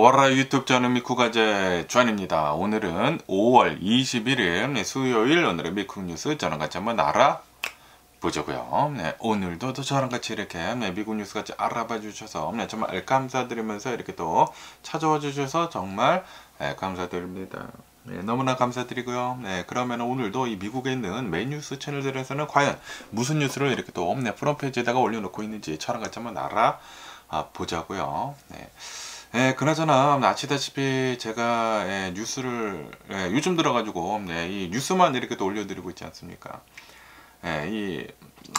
오라 유튜브 저는 미쿠가제 주한입니다. 오늘은 5월 21일 수요일 오늘의 미국 뉴스 저랑 같이 한번 알아보자고요. 네, 오늘도 또 저랑 같이 이렇게 미국 뉴스 같이 알아봐 주셔서 정말 감사드리면서 이렇게 또 찾아와 주셔서 정말 감사드립니다. 네, 너무나 감사드리고요. 네, 그러면 오늘도 이 미국에 있는 메인 뉴스 채널들에서는 과연 무슨 뉴스를 이렇게 또 프론트 페이지에다가 올려놓고 있는지 저랑 같이 한번 알아보자고요. 네. 그나저나 아시다시피 제가 뉴스를 요즘 들어가지고 이 뉴스만 이렇게 또 올려드리고 있지 않습니까? 이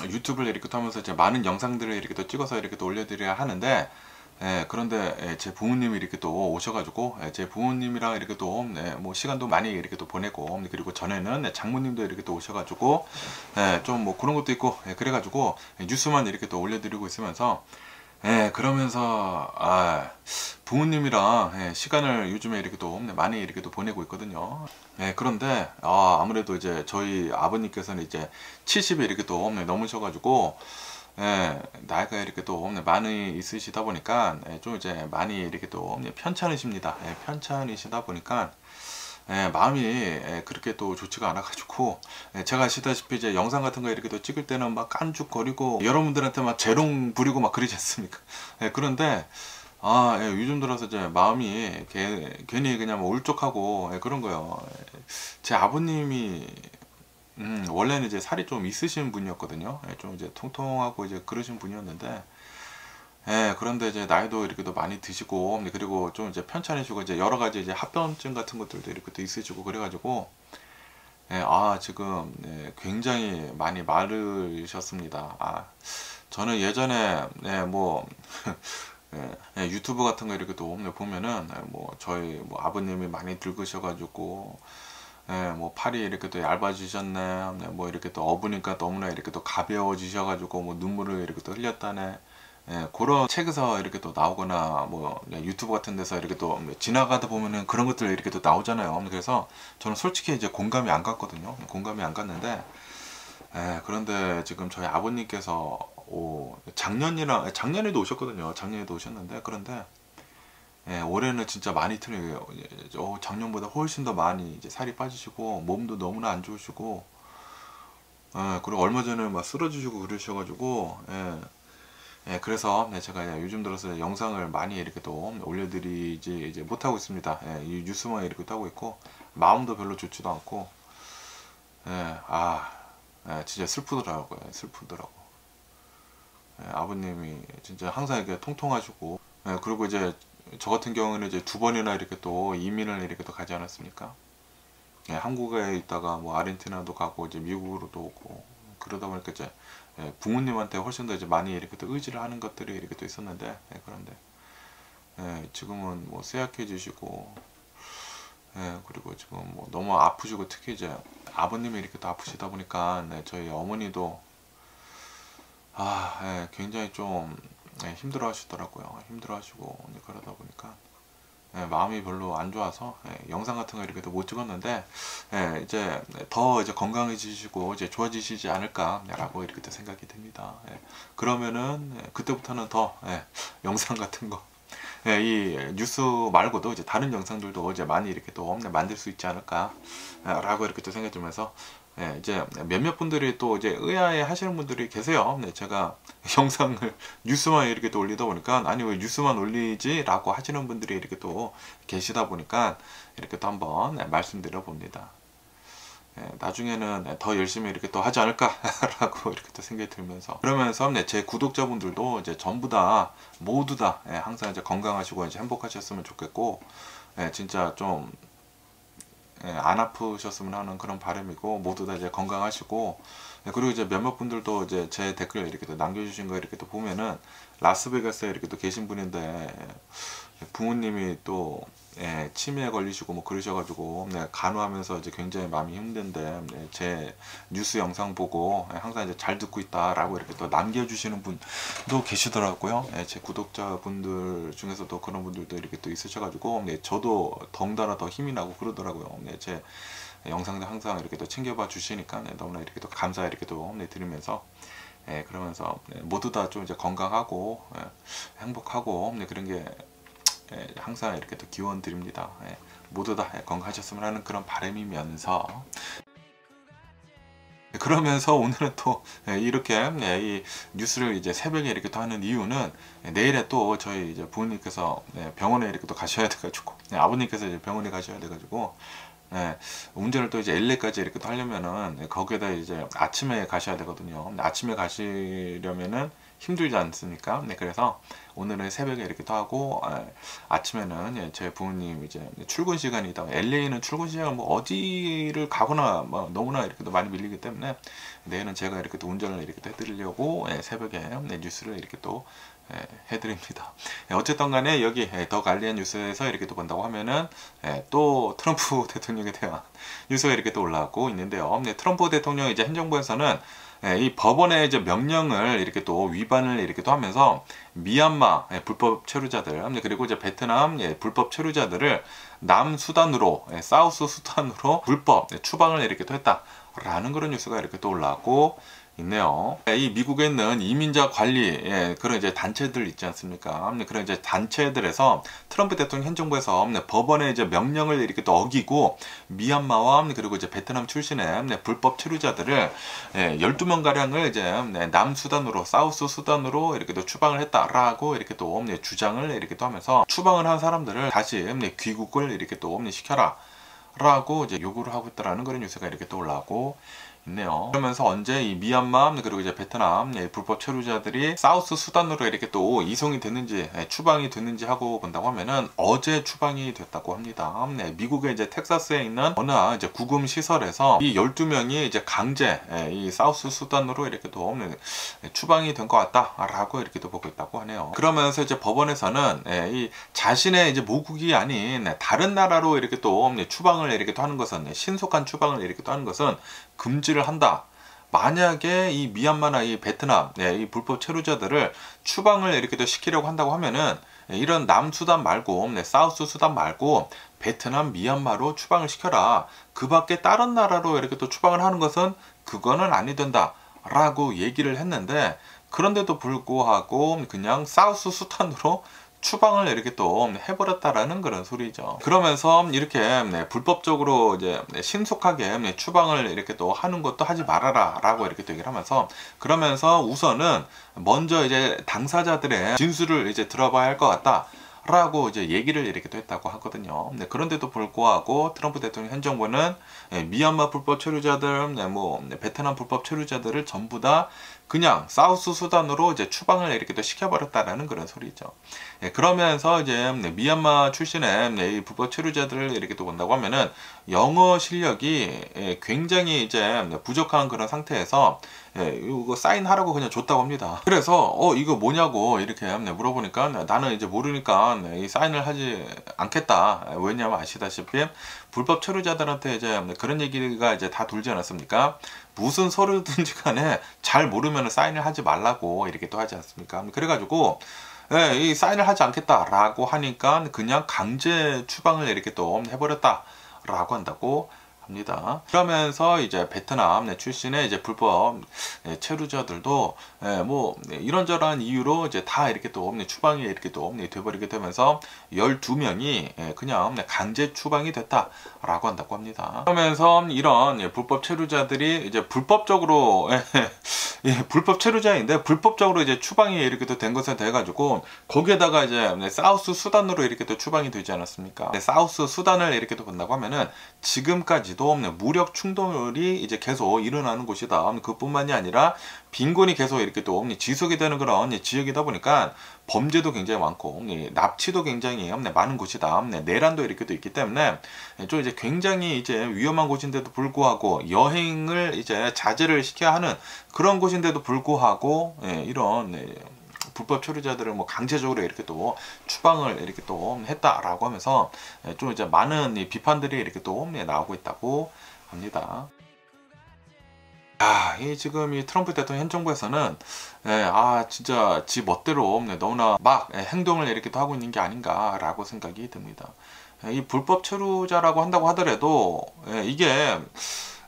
유튜브를 이렇게 또 하면서 이제 많은 영상들을 이렇게 또 찍어서 이렇게 또 올려드려야 하는데 그런데 제 부모님이 이렇게 또 오셔가지고 제 부모님이랑 이렇게 또 뭐 시간도 많이 이렇게 또 보내고 그리고 전에는 장모님도 이렇게 또 오셔가지고 좀 뭐 그런 것도 있고 그래가지고 뉴스만 이렇게 또 올려드리고 있으면서 그러면서 부모님이랑 시간을 요즘에 이렇게 또 많이 이렇게 또 보내고 있거든요. 그런데 아무래도 이제 저희 아버님께서는 이제 70이 이렇게 또 넘으셔가지고 나이가 이렇게 또 많이 있으시다 보니까 좀 이제 많이 이렇게 또 편찮으십니다. 편찮으시다 보니까 마음이 그렇게 또 좋지가 않아 가지고 제가 아시다시피 이제 영상 같은 거 이렇게 또 찍을 때는 막 깐죽거리고 여러분들한테 막 재롱 부리고 막 그러지 않습니까? 그런데 요즘 들어서 이제 마음이 괜히 그냥 뭐 울적하고 그런 거예요. 제 아버님이 원래는 이제 살이 좀 있으신 분이었거든요. 좀 이제 통통하고 이제 그러신 분이었는데 그런데 이제 나이도 이렇게 또 많이 드시고 그리고 좀 이제 편찮으시고 이제 여러 가지 이제 합병증 같은 것들도 이렇게 또 있으시고 그래가지고 지금 굉장히 많이 마르셨습니다. 저는 예전에 뭐 유튜브 같은 거 이렇게 또 보면은 뭐 저희 뭐 아버님이 많이 늙으셔가지고 뭐 팔이 이렇게 또 얇아지셨네, 뭐 이렇게 또 업으니까 너무나 이렇게 또 가벼워지셔가지고 뭐 눈물을 이렇게 또 흘렸다네. 그런 책에서 이렇게 또 나오거나 뭐 유튜브 같은 데서 이렇게 또 지나가다 보면은 그런 것들 이렇게 또 나오잖아요. 그래서 저는 솔직히 이제 공감이 안 갔거든요. 공감이 안 갔는데 그런데 지금 저희 아버님께서 작년에도 오셨거든요. 작년에도 오셨는데 그런데 올해는 진짜 많이 틀려요. 작년보다 훨씬 더 많이 이제 살이 빠지시고 몸도 너무나 안 좋으시고 그리고 얼마 전에 막 쓰러지시고 그러셔가지고 그래서 제가 요즘 들어서 영상을 많이 이렇게 또 올려드리지 이제 못하고 있습니다. 이 뉴스만 이렇게 하고 있고 마음도 별로 좋지도 않고 진짜 슬프더라고요. 슬프더라고. 아버님이 진짜 항상 이렇게 통통하시고 그리고 이제 저 같은 경우는 이제 2번이나 이렇게 또 이민을 이렇게 또 가지 않았습니까? 한국에 있다가 뭐 아르헨티나도 가고 이제 미국으로도 오고 그러다 보니까 이제 부모님한테 훨씬 더 이제 많이 이렇게 또 의지를 하는 것들이 이렇게 또 있었는데 그런데 지금은 뭐 쇠약해지시고 그리고 지금 뭐 너무 아프시고 특히 이제 아버님이 이렇게 또 아프시다 보니까 저희 어머니도 굉장히 좀 힘들어 하시더라고요. 힘들어 하시고 그러다 보니까 마음이 별로 안 좋아서 영상 같은 거 이렇게 못 찍었는데 이제 더 이제 건강해지시고 이제 좋아지시지 않을까라고 이렇게 또 생각이 듭니다. 그러면은 그때부터는 더 영상 같은 거 이 뉴스 말고도 이제 다른 영상들도 이제 많이 이렇게 또 만들 수 있지 않을까라고 이렇게 또 생각이 들면서 이제 몇몇 분들이 또 이제 의아해 하시는 분들이 계세요. 제가 영상을 뉴스만 이렇게 또 올리다 보니까 아니 왜 뉴스만 올리지? 라고 하시는 분들이 이렇게 또 계시다 보니까 이렇게 또 한번 말씀드려 봅니다. 나중에는 더 열심히 이렇게 또 하지 않을까 라고 이렇게 또 생각이 들면서 그러면서 제 구독자분들도 이제 전부 다 모두 다 항상 이제 건강하시고 이제 행복하셨으면 좋겠고 진짜 좀 안 아프셨으면 하는 그런 바람이고 모두 다 이제 건강하시고 그리고 이제 몇몇 분들도 이제 제 댓글 이렇게 또 남겨주신 거 이렇게 또 보면은 라스베가스에 이렇게 또 계신 분인데 부모님이 또 치매에 걸리시고 뭐 그러셔가지고 간호하면서 이제 굉장히 마음이 힘든데 제 뉴스 영상 보고 항상 이제 잘 듣고 있다라고 이렇게 또 남겨주시는 분도 계시더라고요. 제 구독자분들 중에서도 그런 분들도 이렇게 또 있으셔가지고 저도 덩달아 더 힘이 나고 그러더라고요. 제 영상도 항상 이렇게 또 챙겨봐 주시니까 너무나 이렇게 또 감사 이렇게 또 드리면서 그러면서 모두 다 좀 이제 건강하고 행복하고 그런 게 항상 이렇게 또 기원 드립니다. 모두 다 건강하셨으면 하는 그런 바람이면서, 그러면서 오늘은 또 이렇게 이 뉴스를 이제 새벽에 이렇게 또 하는 이유는, 내일에 또 저희 이제 부모님께서 병원에 이렇게 또 가셔야 돼가지고, 아버님께서 이제 병원에 가셔야 돼가지고, 운전을 또 이제 LA까지 이렇게 또 하려면은 거기에다 이제 아침에 가셔야 되거든요. 근데 아침에 가시려면은 힘들지 않습니까? 그래서 오늘은 새벽에 이렇게 또 하고, 아침에는 제 부모님 이제 출근 시간이다. LA는 출근 시간 뭐 어디를 가거나 뭐 너무나 이렇게 또 많이 밀리기 때문에 내일은 제가 이렇게 또 운전을 이렇게 또 해드리려고 새벽에 뉴스를 이렇게 또 해드립니다. 어쨌든 간에 여기 더 갈리안 뉴스에서 이렇게 또 본다고 하면은 또 트럼프 대통령에 대한 뉴스가 이렇게 또 올라오고 있는데요. 트럼프 대통령 이제 행정부에서는 이 법원의 이제 명령을 이렇게 또 위반을 이렇게 또 하면서 미얀마 불법 체류자들, 그리고 이제 베트남 불법 체류자들을 남수단으로, 사우스 수단으로 불법 추방을 이렇게 또 했다라는 그런 뉴스가 이렇게 또 올라왔고 있네요. 이 미국에 있는 이민자 관리 그런 이제 단체들 있지 않습니까? 그런 이제 단체들에서 트럼프 대통령 행정부에서 법원의 이제 명령을 이렇게 또 어기고 미얀마와 그리고 이제 베트남 출신의 불법 체류자들을 12명 가량을 이제 남수단으로, 사우스 수단으로 이렇게 또 추방을 했다라고 이렇게 또 주장을 이렇게 또 하면서 추방을 한 사람들을 다시 귀국을 이렇게 또 시켜라 라고 이제 요구를 하고 있다라는 그런 뉴스가 이렇게 또 올라오고 있네요. 그러면서 언제 이 미얀마 그리고 이제 베트남 불법 체류자들이 사우스 수단으로 이렇게 또 이송이 됐는지, 추방이 됐는지 하고 본다고 하면은 어제 추방이 됐다고 합니다. 미국의 이제 텍사스에 있는 어느 이제 구금 시설에서 이 12명이 이제 강제 이 사우스 수단으로 이렇게 또 추방이 된 것 같다라고 이렇게 또 보고 있다고 하네요. 그러면서 이제 법원에서는 이 자신의 이제 모국이 아닌 다른 나라로 이렇게 또 추방을 이렇게 또 하는 것은, 신속한 추방을 이렇게 또 하는 것은 금지를 한다. 만약에 이 미얀마나 이 베트남 이 불법 체류자들을 추방을 이렇게 또 시키려고 한다고 하면은 이런 남수단 말고 사우스 수단 말고 베트남, 미얀마로 추방을 시켜라. 그 밖에 다른 나라로 이렇게 또 추방을 하는 것은 그거는 아니 된다 라고 얘기를 했는데, 그런데도 불구하고 그냥 사우스 수단으로 추방을 이렇게 또 해버렸다라는 그런 소리죠. 그러면서 이렇게 불법적으로 이제 신속하게 추방을 이렇게 또 하는 것도 하지 말아라 라고 이렇게 또 얘기를 하면서, 그러면서 우선은 먼저 이제 당사자들의 진술을 이제 들어봐야 할 것 같다 라고 이제 얘기를 이렇게 또 했다고 하거든요. 그런데도 불구하고 트럼프 대통령 행정부는 미얀마 불법 체류자들, 베트남 불법 체류자들을 전부 다 그냥 사우스 수단으로 이제 추방을 이렇게 또 시켜버렸다라는 그런 소리죠. 그러면서 이제 미얀마 출신의 이 불법 체류자들을 이렇게 또 본다고 하면은 영어 실력이 굉장히 이제 부족한 그런 상태에서 이거 사인하라고 그냥 줬다고 합니다. 그래서 이거 뭐냐고 이렇게 물어보니까 나는 이제 모르니까 이 사인을 하지 않겠다. 왜냐면 아시다시피 불법 체류자들한테 이제 그런 얘기가 이제 다 돌지 않았습니까? 무슨 서류든지 간에 잘 모르면 사인을 하지 말라고 이렇게 또 하지 않습니까? 그래가지고 이 사인을 하지 않겠다라고 하니까 그냥 강제 추방을 이렇게 또 해버렸다라고 한다고 합니다. 그러면서 이제 베트남 출신의 이제 불법 체류자들도 뭐 이런저런 이유로 이제 다 이렇게 또 추방이 이렇게 또 돼버리게 되면서 12명이 그냥 강제 추방이 됐다라고 한다고 합니다. 그러면서 이런 불법 체류자들이 이제 불법적으로 불법 체류자인데 불법적으로 이제 추방이 이렇게 또 된 것에 대해 가지고 거기에다가 이제 사우스 수단으로 이렇게 또 추방이 되지 않았습니까? 사우스 수단을 이렇게 또 본다고 하면은 지금까지도 무력 충돌이 이제 계속 일어나는 곳이다. 그뿐만이 아니라 빈곤이 계속 이렇게 또 지속이 되는 그런 지역이다 보니까 범죄도 굉장히 많고 납치도 굉장히 많은 곳이다. 내란도 이렇게 또 있기 때문에 좀 이제 굉장히 이제 위험한 곳인데도 불구하고 여행을 이제 자제를 시켜야 하는 그런 곳인데도 불구하고 이런 불법 체류자들을 뭐 강제적으로 이렇게 또 추방을 이렇게 또 했다라고 하면서 좀 이제 많은 비판들이 이렇게 또 나오고 있다고 합니다. 이 지금 이 트럼프 대통령 행정부에서는 진짜 지 멋대로 너무나 막 행동을 이렇게 또 하고 있는 게 아닌가라고 생각이 듭니다. 이 불법 체류자라고 한다고 하더라도 이게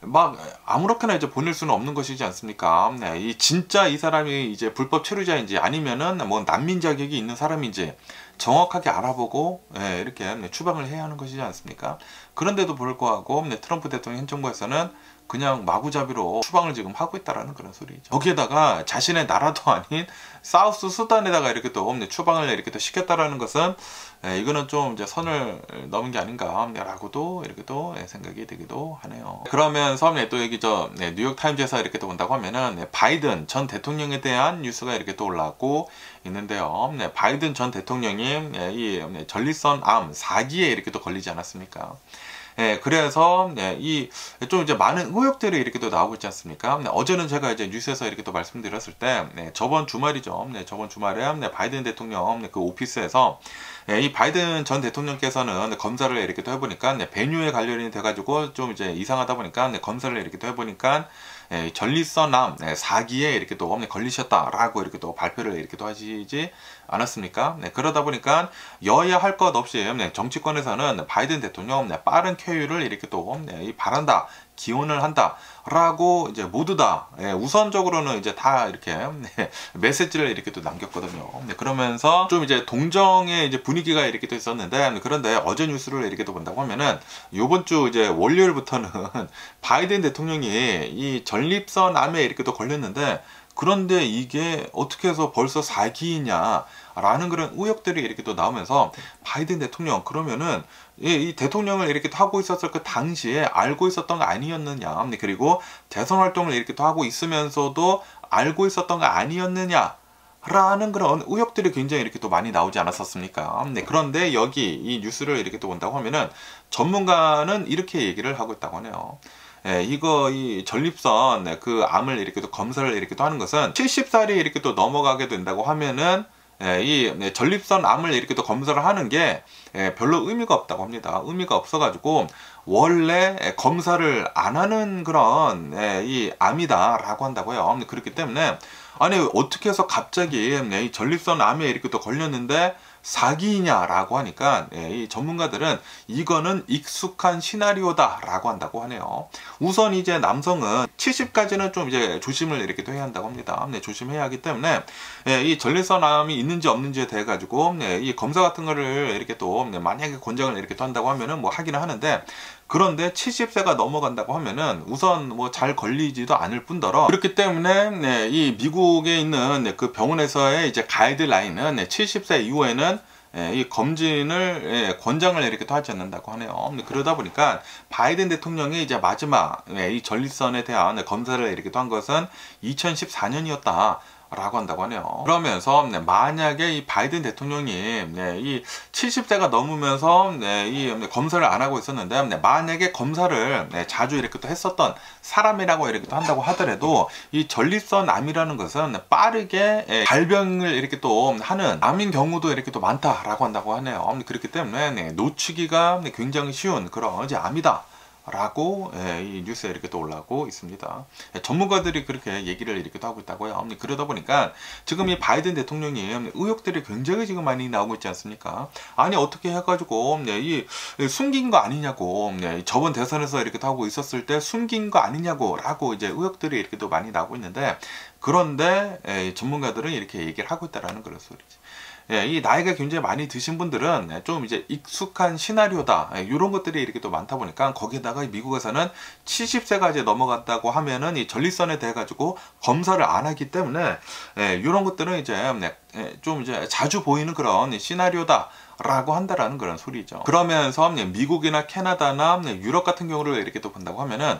막 아무렇게나 이제 보낼 수는 없는 것이지 않습니까? 네, 이 진짜 이 사람이 이제 불법 체류자인지 아니면은 뭐 난민 자격이 있는 사람인지 정확하게 알아보고 이렇게 추방을 해야 하는 것이지 않습니까? 그런데도 불구하고 트럼프 대통령 현 정부에서는 그냥 마구잡이로 추방을 지금 하고 있다라는 그런 소리죠. 거기에다가 자신의 나라도 아닌 사우스 수단에다가 이렇게 또 추방을 이렇게 또 시켰다라는 것은 이거는 좀 이제 선을 넘은 게 아닌가라고도 이렇게 또 생각이 되기도 하네요. 그러면서 또 여기 뉴욕 타임즈에서 이렇게 또 본다고 하면은 바이든 전 대통령에 대한 뉴스가 이렇게 또 올라왔고 있는데요. 바이든 전 대통령이 이 전립선 암 4기에 이렇게 또 걸리지 않았습니까? 그래서 이 좀 이제 많은 의혹들이 이렇게 또 나오고 있지 않습니까? 어제는 제가 이제 뉴스에서 이렇게 또 말씀드렸을 때 저번 주말이죠. 저번 주말에 바이든 대통령 그 오피스에서 이 바이든 전 대통령께서는 검사를 이렇게 또 해보니까 배뇨에 관련이 돼가지고 좀 이제 이상하다 보니까 검사를 이렇게 또 해보니까 전립선암 4기에 이렇게 또 걸리셨다라고 이렇게 또 발표를 이렇게 또 하시지 않았습니까? 그러다 보니까 여야 할 것 없이 정치권에서는 바이든 대통령 빠른 쾌유를 이렇게 또 바란다, 기원을 한다 라고 이제 모두 다 우선적으로는 이제 다 이렇게 메시지를 이렇게 또 남겼거든요. 그러면서 좀 이제 동정의 이제 분위기가 이렇게 또 있었는데, 그런데 어제 뉴스를 이렇게 또 본다고 하면은 요번 주 이제 월요일부터는 바이든 대통령이 이 전립선 암에 이렇게 또 걸렸는데, 그런데 이게 어떻게 해서 벌써 4기이냐 라는 그런 의혹들이 이렇게 또 나오면서 바이든 대통령 그러면은 이 대통령을 이렇게 또 하고 있었을 그 당시에 알고 있었던 거 아니었느냐, 그리고 대선 활동을 이렇게 또 하고 있으면서도 알고 있었던 거 아니었느냐 라는 그런 의혹들이 굉장히 이렇게 또 많이 나오지 않았었습니까? 그런데 여기 이 뉴스를 이렇게 또 본다고 하면은 전문가는 이렇게 얘기를 하고 있다고 하네요. 이 전립선 그 암을 이렇게 또 검사를 이렇게 또 하는 것은 70살이 이렇게 또 넘어가게 된다고 하면은 이 전립선 암을 이렇게 또 검사를 하는 게 별로 의미가 없다고 합니다. 의미가 없어가지고 원래 검사를 안 하는 그런 이 암이다라고 한다고요. 그렇기 때문에 아니 어떻게 해서 갑자기 이 전립선 암에 이렇게 또 걸렸는데 4기냐라고 하니까 이 전문가들은 이거는 익숙한 시나리오다 라고 한다고 하네요. 우선 이제 남성은 70까지는 좀 이제 조심을 이렇게 또 해야 한다고 합니다. 조심해야 하기 때문에 이 전립선암이 있는지 없는지에 대해 가지고 이 검사 같은 거를 이렇게 또 만약에 권장을 이렇게 또 한다고 하면은 뭐 하기는 하는데, 그런데 70세가 넘어간다고 하면은 우선 뭐 잘 걸리지도 않을 뿐더러, 그렇기 때문에 이 미국에 있는 그 병원에서의 이제 가이드라인은 70세 이후에는 이 검진을 권장을 이렇게 또 하지 않는다고 하네요. 그러다 보니까 바이든 대통령이 이제 마지막 이 전립선에 대한 검사를 이렇게 또 한 것은 2014년이었다. 라고 한다고 하네요. 그러면서 만약에 이 바이든 대통령이 이 70세가 넘으면서 이 검사를 안 하고 있었는데, 만약에 검사를 자주 이렇게 또 했었던 사람이라고 이렇게 또 한다고 하더라도 이 전립선 암이라는 것은 빠르게 발병을 이렇게 또 하는 암인 경우도 이렇게 또 많다라고 한다고 하네요. 그렇기 때문에 놓치기가 굉장히 쉬운 그런 이제 암이다 라고 이 뉴스에 이렇게 또 올라오고 있습니다. 전문가들이 그렇게 얘기를 이렇게 또 하고 있다고요. 그러다 보니까 지금 이 바이든 대통령이 의혹들이 굉장히 지금 많이 나오고 있지 않습니까? 아니 어떻게 해가지고 이 숨긴 거 아니냐고, 저번 대선에서 이렇게 또 하고 있었을 때 숨긴 거 아니냐고 라고 이제 의혹들이 이렇게 또 많이 나오고 있는데, 그런데 전문가들은 이렇게 얘기를 하고 있다라는 그런 소리지. 이 나이가 굉장히 많이 드신 분들은 좀 이제 익숙한 시나리오다 이런 것들이 이렇게 또 많다 보니까, 거기에다가 미국에서는 70세가 이제 넘어갔다고 하면은 이 전립선에 대해 가지고 검사를 안 하기 때문에 이런 것들은 이제 좀 이제 자주 보이는 그런 시나리오다 라고 한다라는 그런 소리죠. 그러면서 미국이나 캐나다나 유럽 같은 경우를 이렇게 또 본다고 하면은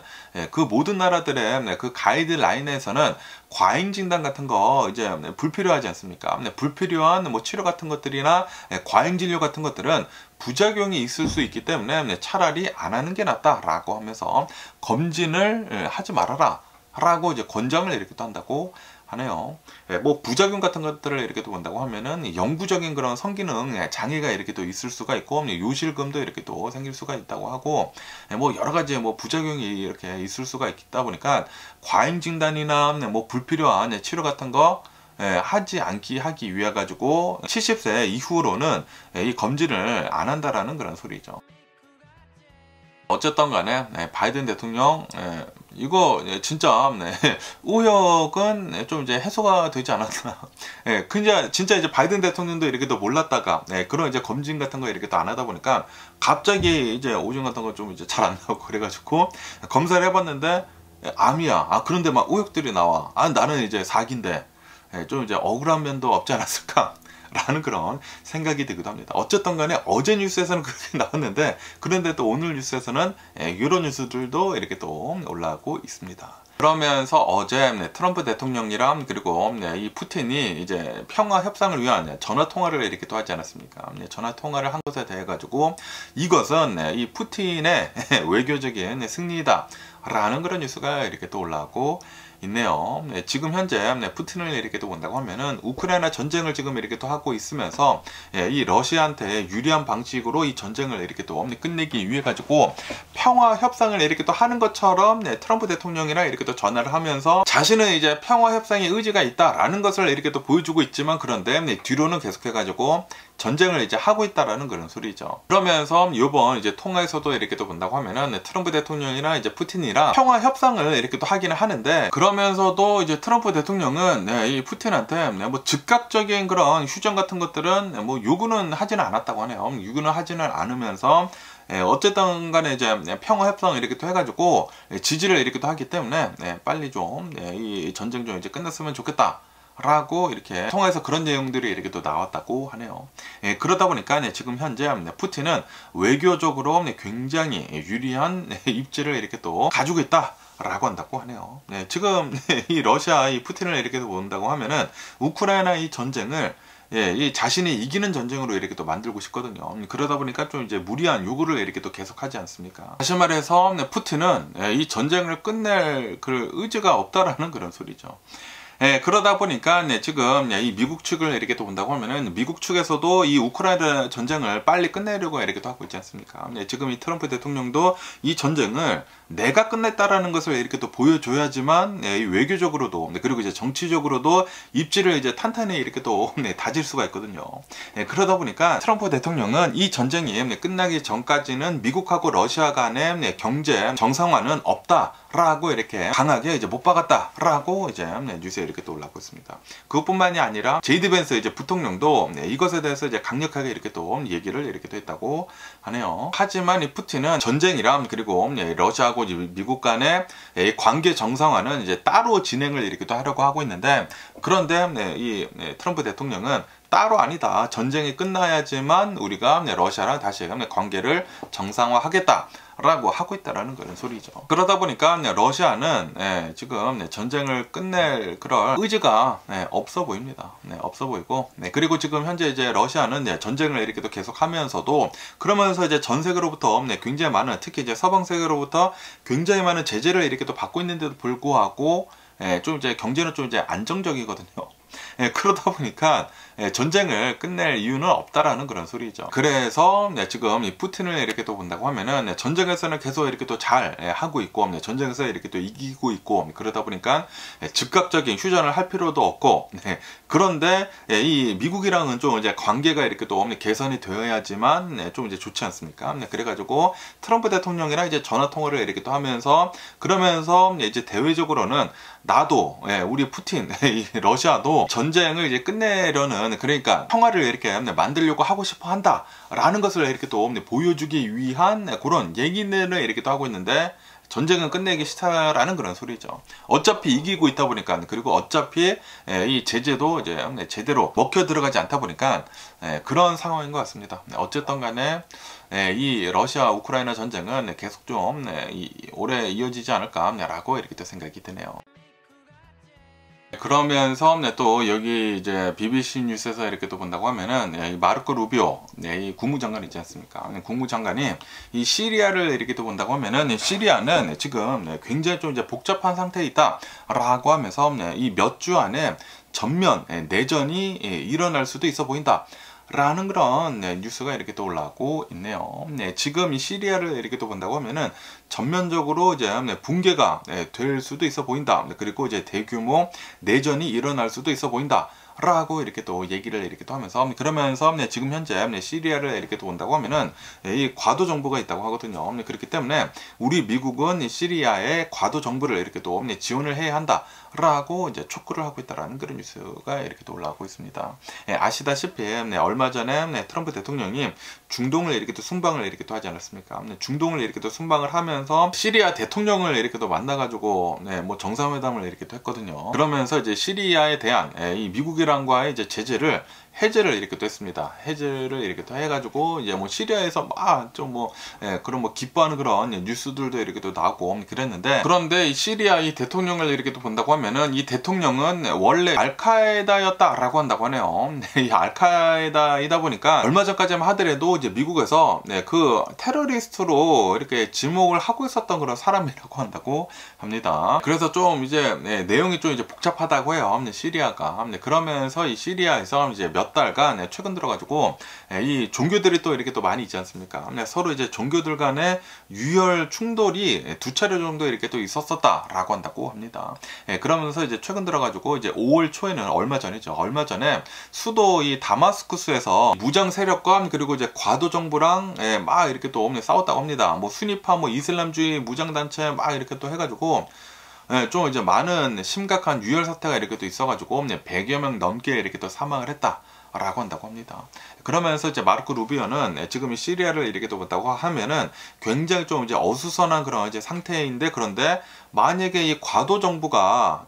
그 모든 나라들의 그 가이드라인에서는 과잉 진단 같은 거 이제 불필요하지 않습니까? 불필요한 뭐 치료 같은 것들이나 과잉 진료 같은 것들은 부작용이 있을 수 있기 때문에 차라리 안 하는 게 낫다라고 하면서 검진을 하지 말아라 라고 이제 권장을 이렇게 또 한다고 하네요. 뭐 부작용 같은 것들을 이렇게 또 본다고 하면은 영구적인 그런 성기능 장애가 이렇게 또 있을 수가 있고, 요실금도 이렇게 또 생길 수가 있다고 하고, 뭐 여러 가지 뭐 부작용이 이렇게 있을 수가 있다 보니까 과잉 진단이나 뭐 불필요한 치료 같은 거 하지 않기 하기 위해 가지고 70세 이후로는 이 검진을 안 한다라는 그런 소리죠. 어쨌든 간에 바이든 대통령 이거 진짜 의혹은 좀 이제 해소가 되지 않았나. 그냥 진짜 이제 바이든 대통령도 이렇게 또 몰랐다가 그런 이제 검진 같은 거 이렇게 또 안 하다 보니까 갑자기 이제 오줌 같은 거 좀 이제 잘 안 나오고 그래가지고 검사를 해봤는데 암이야. 그런데 막 의혹들이 나와. 나는 이제 사기인데 좀 이제 억울한 면도 없지 않았을까? 라는 그런 생각이 들기도 합니다. 어쨌든 간에 어제 뉴스에서는 그렇게 나왔는데, 그런데 또 오늘 뉴스에서는 이런 뉴스들도 이렇게 또 올라오고 있습니다. 그러면서 어제 트럼프 대통령이랑 그리고 이 푸틴이 이제 평화 협상을 위한 전화 통화를 이렇게 또 하지 않았습니까? 전화 통화를 한 것에 대해 가지고 이것은 이 푸틴의 외교적인 승리다 라는 그런 뉴스가 이렇게 또 올라오고 있네요. 지금 현재 푸틴을 이렇게 또 본다고 하면은 우크라이나 전쟁을 지금 이렇게 또 하고 있으면서 이 러시아한테 유리한 방식으로 이 전쟁을 이렇게 또 끝내기 위해 가지고 평화 협상을 이렇게 또 하는 것처럼 트럼프 대통령이랑 이렇게 또 전화를 하면서 자신은 이제 평화 협상의 의지가 있다라는 것을 이렇게 또 보여주고 있지만, 그런데 뒤로는 계속해 가지고 전쟁을 이제 하고 있다라는 그런 소리죠. 그러면서 이번 이제 통화에서도 이렇게 또 본다고 하면은 트럼프 대통령이랑 이제 푸틴이랑 평화 협상을 이렇게 또 하기는 하는데, 그러면서도 이제 트럼프 대통령은 이 푸틴한테 뭐 즉각적인 그런 휴전 같은 것들은 뭐 요구는 하지는 않았다고 하네요. 요구는 하지는 않으면서 어쨌든 간에 이제 평화 협상을 이렇게 또 해가지고 지지를 이렇게 또 하기 때문에 빨리 좀 이 전쟁 좀 이제 끝났으면 좋겠다 라고 이렇게 통화에서 그런 내용들이 이렇게 또 나왔다고 하네요. 그러다 보니까 지금 현재 푸틴은 외교적으로 굉장히 유리한 입지를 이렇게 또 가지고 있다 라고 한다고 하네요. 지금 이 러시아 이 푸틴을 이렇게 본다고 하면은 우크라이나 이 전쟁을 이 자신이 이기는 전쟁으로 이렇게 또 만들고 싶거든요. 그러다 보니까 좀 이제 무리한 요구를 이렇게 또 계속하지 않습니까? 다시 말해서 푸틴은 이 전쟁을 끝낼 그 의지가 없다라는 그런 소리죠. 그러다 보니까 지금 이 미국 측을 이렇게 또 본다고 하면은 미국 측에서도 이 우크라이나 전쟁을 빨리 끝내려고 이렇게 또 하고 있지 않습니까? 지금 이 트럼프 대통령도 이 전쟁을 내가 끝냈다라는 것을 이렇게 또 보여줘야지만 이 외교적으로도 그리고 이제 정치적으로도 입지를 이제 탄탄히 이렇게 또 다질 수가 있거든요. 그러다 보니까 트럼프 대통령은 이 전쟁이 끝나기 전까지는 미국하고 러시아 간의 경제 정상화는 없다라고 이렇게 강하게 이제 못 박았다라고 이제 뉴스에 이렇게 또 올라오고 있습니다. 그것뿐만이 아니라 제이드 벤스 이제 부통령도 이것에 대해서 이제 강력하게 이렇게 또 얘기를 이렇게 또 했다고 하네요. 하지만 이 푸틴은 전쟁이랑 그리고 러시아하고 미국 간의 관계 정상화는 이제 따로 진행을 이렇게 또 하려고 하고 있는데, 그런데 이 트럼프 대통령은 따로 아니다. 전쟁이 끝나야지만 우리가 러시아랑 다시 관계를 정상화하겠다 라고 하고 있다라는 그런 소리죠. 그러다 보니까 러시아는 지금 전쟁을 끝낼 그런 의지가 없어 보입니다. 없어 보이고, 그리고 지금 현재 이제 러시아는 전쟁을 이렇게 또 계속하면서도 그러면서 이제 전 세계로부터 굉장히 많은, 특히 이제 서방 세계로부터 굉장히 많은 제재를 이렇게 또 받고 있는데도 불구하고 좀 이제 경제는 좀 이제 안정적이거든요. 그러다 보니까 전쟁을 끝낼 이유는 없다라는 그런 소리죠. 그래서 지금 이 푸틴을 이렇게 또 본다고 하면은 전쟁에서는 계속 이렇게 또 잘 하고 있고 전쟁에서 이렇게 또 이기고 있고, 그러다 보니까 즉각적인 휴전을 할 필요도 없고, 그런데 이 미국이랑은 좀 이제 관계가 이렇게 또 개선이 되어야지만 좀 이제 좋지 않습니까? 그래가지고 트럼프 대통령이랑 이제 전화 통화를 이렇게 또 하면서, 그러면서 이제 대외적으로는 나도 우리 푸틴 이 러시아도 전쟁을 이제 끝내려는, 그러니까 평화를 이렇게 만들려고 하고 싶어 한다 라는 것을 이렇게 또 보여주기 위한 그런 얘기들을 이렇게 또 하고 있는데, 전쟁은 끝내기 싫다라는 그런 소리죠. 어차피 이기고 있다 보니까, 그리고 어차피 이 제재도 이제 제대로 먹혀 들어가지 않다 보니까 그런 상황인 것 같습니다. 어쨌든 간에 이 러시아 우크라이나 전쟁은 계속 좀 오래 이어지지 않을까라고 이렇게 또 생각이 드네요. 그러면서 또 여기 이제 BBC 뉴스에서 이렇게 또 본다고 하면은 이 마르코 루비오 이 국무장관 있지 않습니까? 국무장관이 이 시리아를 이렇게 또 본다고 하면은 시리아는 지금 굉장히 좀 이제 복잡한 상태에 있다라고 하면서 이 몇 주 안에 전면 내전이 일어날 수도 있어 보인다 라는 그런 뉴스가 이렇게 또 올라오고 있네요. 지금 이 시리아를 이렇게 또 본다고 하면은 전면적으로 이제 붕괴가 될 수도 있어 보인다. 그리고 이제 대규모 내전이 일어날 수도 있어 보인다 라고 이렇게 또 얘기를 이렇게 또 하면서, 그러면서 지금 현재 시리아를 이렇게 또 온다고 하면은 이 과도 정부가 있다고 하거든요. 그렇기 때문에 우리 미국은 시리아의 과도 정부를 이렇게 또 지원을 해야 한다 라고 이제 촉구를 하고 있다라는 그런 뉴스가 이렇게 또 올라오고 있습니다. 아시다시피 얼마 전에 트럼프 대통령이 중동을 이렇게 또 순방을 이렇게 또 하지 않았습니까? 중동을 이렇게 또 순방을 하면서 시리아 대통령을 이렇게 또 만나가지고 뭐 정상회담을 이렇게 또 했거든요. 그러면서 이제 시리아에 대한 이 미국이랑과의 이제 제재를 해제를 이렇게 또 했습니다. 해제를 이렇게 또 해가지고 이제 뭐 시리아에서 막 좀 뭐 그런 뭐 기뻐하는 그런 뉴스들도 이렇게 또 나오고 그랬는데, 그런데 이 시리아 이 대통령을 이렇게 또 본다고 하면은 이 대통령은 원래 알카에다였다라고 한다고 하네요. 이 알카에다이다 보니까 얼마 전까지만 하더라도 이제 미국에서 그 테러리스트로 이렇게 지목을 하고 있었던 그런 사람이라고 한다고 합니다. 그래서 좀 이제 내용이 좀 이제 복잡하다고 해요. 시리아가. 그러면서 이 시리아에서 이제 몇 달간 최근 들어가지고 이 종교들이 또 이렇게 또 많이 있지 않습니까? 서로 이제 종교들 간의 유혈 충돌이 2차례 정도 이렇게 또 있었었다라고 한다고 합니다. 그러면서 이제 최근 들어가지고 이제 5월 초에는 얼마 전에 수도 이 다마스쿠스에서 무장 세력과 그리고 이제 과도 정부랑 막 이렇게 또 싸웠다고 합니다. 뭐 순위파 뭐 이슬람주의 무장 단체 막 이렇게 또 해가지고 좀 이제 많은 심각한 유혈 사태가 이렇게 또 있어가지고 100여 명 넘게 이렇게 또 사망을 했다라고 한다고 합니다. 그러면서 이제 마르코 루비오는 지금 이 시리아를 이렇게 또 본다고 하면은 굉장히 좀 이제 어수선한 그런 이제 상태인데, 그런데 만약에 이 과도 정부가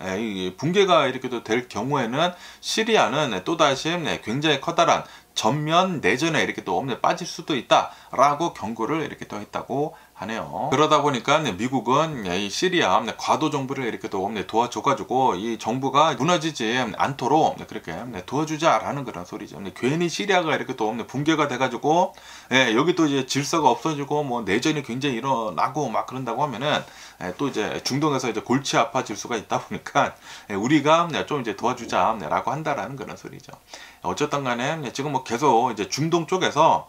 붕괴가 이렇게 또 될 경우에는 시리아는 또다시 굉장히 커다란 전면 내전에 이렇게 또 빠질 수도 있다라고 경고를 이렇게 또 했다고 하네요. 그러다 보니까 미국은 이 시리아 과도 정부를 이렇게 또 도와줘가지고 이 정부가 무너지지 않도록 그렇게 도와주자라는 그런 소리죠. 괜히 시리아가 이렇게 또 붕괴가 돼가지고 여기 또 이제 질서가 없어지고 뭐 내전이 굉장히 일어나고 막 그런다고 하면은 또 이제 중동에서 이제 골치 아파질 수가 있다 보니까 우리가 좀 이제 도와주자라고 한다라는 그런 소리죠. 어쨌든 간에 지금 뭐 계속 이제 중동 쪽에서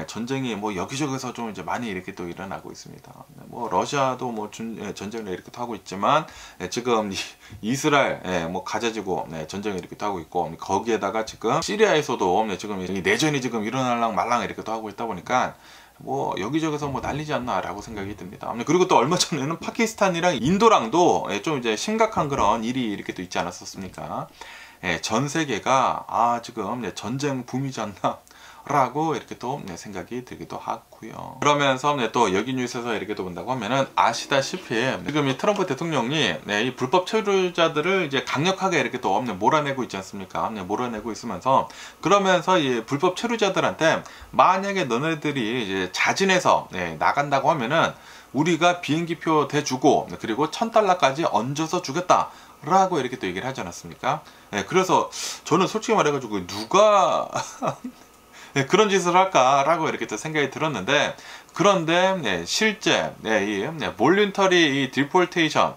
전쟁이 뭐 여기저기서 좀 이제 많이 이렇게 또 일어나고 있습니다. 뭐 러시아도 뭐 전쟁을 이렇게 또 하고 있지만 지금 이스라엘 뭐 가자지구 전쟁을 이렇게 또 하고 있고, 거기에다가 지금 시리아에서도 지금 이 내전이 지금 일어날랑 말랑 이렇게 또 하고 있다 보니까 뭐 여기저기서 뭐 난리지 않나 라고 생각이 듭니다. 그리고 또 얼마 전에는 파키스탄이랑 인도랑도 좀 이제 심각한 그런 일이 이렇게 또 있지 않았었습니까? 전 세계가 지금 전쟁 붐이지 않나 라고 이렇게 또 생각이 들기도 하고요. 그러면서 또 여기 뉴스에서 이렇게 또 본다고 하면은 아시다시피 지금 이 트럼프 대통령이 이 불법 체류자들을 이제 강력하게 이렇게 또 몰아내고 있지 않습니까? 몰아내고 있으면서, 그러면서 이 불법 체류자들한테 만약에 너네들이 이제 자진해서 나간다고 하면은 우리가 비행기표 대주고 그리고 $1,000까지 얹어서 주겠다 라고 이렇게 또 얘기를 하지 않았습니까? 그래서 저는 솔직히 말해가지고 누가 그런 짓을 할까라고 이렇게 또 생각이 들었는데, 그런데 실제 이 볼런터리 디폴테이션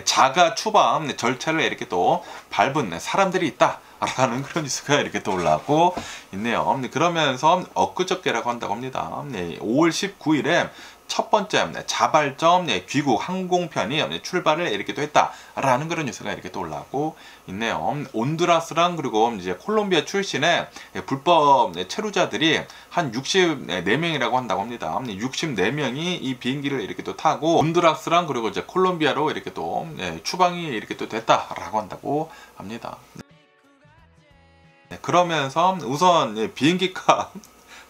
자가 추방 절차를 이렇게 또 밟은 사람들이 있다 라는 그런 뉴스가 이렇게 또 올라오고 있네요. 그러면서 엊그저께라고 한다고 합니다. 5월 19일에 첫 번째 자발적 귀국 항공편이 출발을 이렇게 또 했다라는 그런 뉴스가 이렇게 또 올라오고 있네요. 온두라스랑 그리고 이제 콜롬비아 출신의 불법 체류자들이 한 64명이라고 한다고 합니다. 64명이 이 비행기를 이렇게 또 타고 온두라스랑 그리고 이제 콜롬비아로 이렇게 또 추방이 이렇게 또 됐다라고 한다고 합니다. 그러면서 우선 비행기값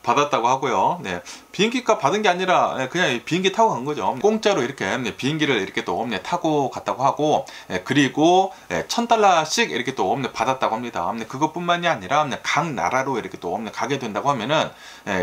받았다고 하고요. 비행기값 받은 게 아니라 그냥 비행기 타고 간 거죠. 공짜로 이렇게 비행기를 이렇게 또 타고 갔다고 하고, 그리고 $1,000씩 이렇게 또 받았다고 합니다. 그것뿐만이 아니라 각 나라로 이렇게 또 가게 된다고 하면은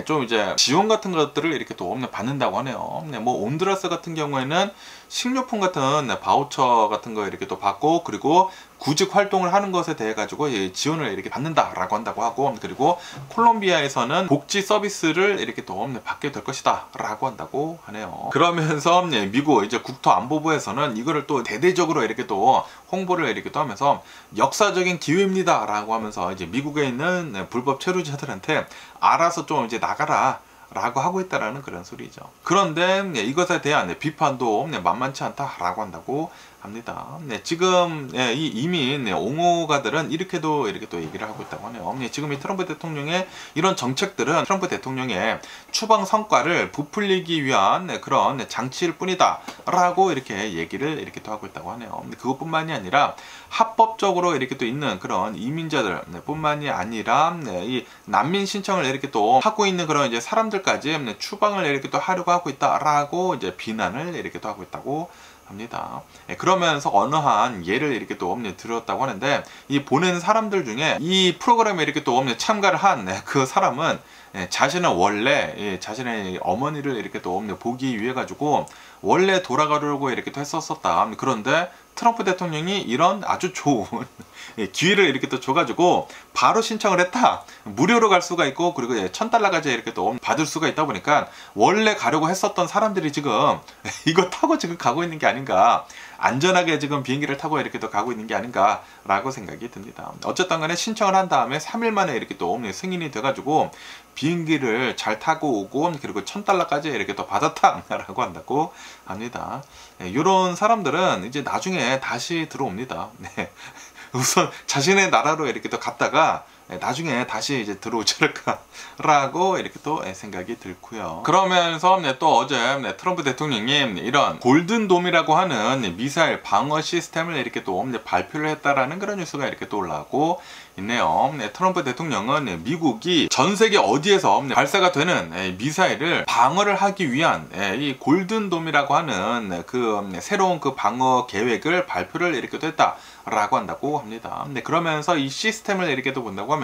좀 이제 지원 같은 것들을 이렇게 또 받는다고 하네요. 뭐 온두라스 같은 경우에는 식료품 같은 바우처 같은 거 이렇게 또 받고, 그리고 구직 활동을 하는 것에 대해 가지고 지원을 이렇게 받는다라고 한다고 하고, 그리고 콜롬비아에서는 복지 서비스를 이렇게 또 받게 될 것이다 라고 한다고 하네요. 그러면서 미국 이제 국토안보부에서는 이거를 또 대대적으로 이렇게 또 홍보를 이렇게 또 하면서 역사적인 기회입니다 라고 하면서 이제 미국에 있는 불법 체류자들한테 알아서 좀 이제 나가라 라고 하고 있다라는 그런 소리죠. 그런데 이것에 대한 비판도 만만치 않다라고 한다고 합니다. 네, 지금 이 이민 옹호가들은 이렇게도 이렇게 또 얘기를 하고 있다고 하네요. 네, 지금 이 트럼프 대통령의 이런 정책들은 트럼프 대통령의 추방 성과를 부풀리기 위한 그런 장치일 뿐이다 라고 이렇게 얘기를 이렇게 또 하고 있다고 하네요. 근데 그것뿐만이 아니라 합법적으로 이렇게 또 있는 그런 이민자들 뿐만이 아니라 이 난민 신청을 이렇게 또 하고 있는 그런 이제 사람들까지 추방을 이렇게 또 하려고 하고 있다라고 이제 비난을 이렇게 또 하고 있다고 합니다. 그러면서 어느 한 예를 이렇게 또 들었다고 하는데, 이 보낸 사람들 중에 이 프로그램에 이렇게 또 참가를 한 그 사람은 자신은 원래 자신의 어머니를 이렇게 또 보기 위해 가지고 원래 돌아가려고 이렇게 또 했었었다. 그런데 트럼프 대통령이 이런 아주 좋은 기회를 이렇게 또 줘가지고 바로 신청을 했다. 무료로 갈 수가 있고, 그리고 $1,000까지 이렇게 또 받을 수가 있다 보니까 원래 가려고 했었던 사람들이 지금 이거 타고 지금 가고 있는 게 아닌가, 안전하게 지금 비행기를 타고 이렇게 또 가고 있는 게 아닌가 라고 생각이 듭니다. 어쨌든 간에 신청을 한 다음에 3일 만에 이렇게 또 승인이 돼가지고 비행기를 잘 타고 오고, 그리고 $1,000까지 이렇게 또 받았다라고 한다고 합니다. 이런 사람들은 이제 나중에 다시 들어옵니다. 네. 우선 자신의 나라로 이렇게 또 갔다가 나중에 다시 이제 들어오지 않을까라고 이렇게 또 생각이 들고요. 그러면서 또 어제 트럼프 대통령이 이런 골든돔이라고 하는 미사일 방어 시스템을 이렇게 또 발표를 했다라는 그런 뉴스가 이렇게 또 올라오고 있네요. 트럼프 대통령은 미국이 전 세계 어디에서 발사가 되는 미사일을 방어를 하기 위한 이 골든돔이라고 하는 그 새로운 그 방어 계획을 발표를 이렇게 또 했다라고 한다고 합니다. 그러면서 이 시스템을 이렇게 또 본다고 하면은,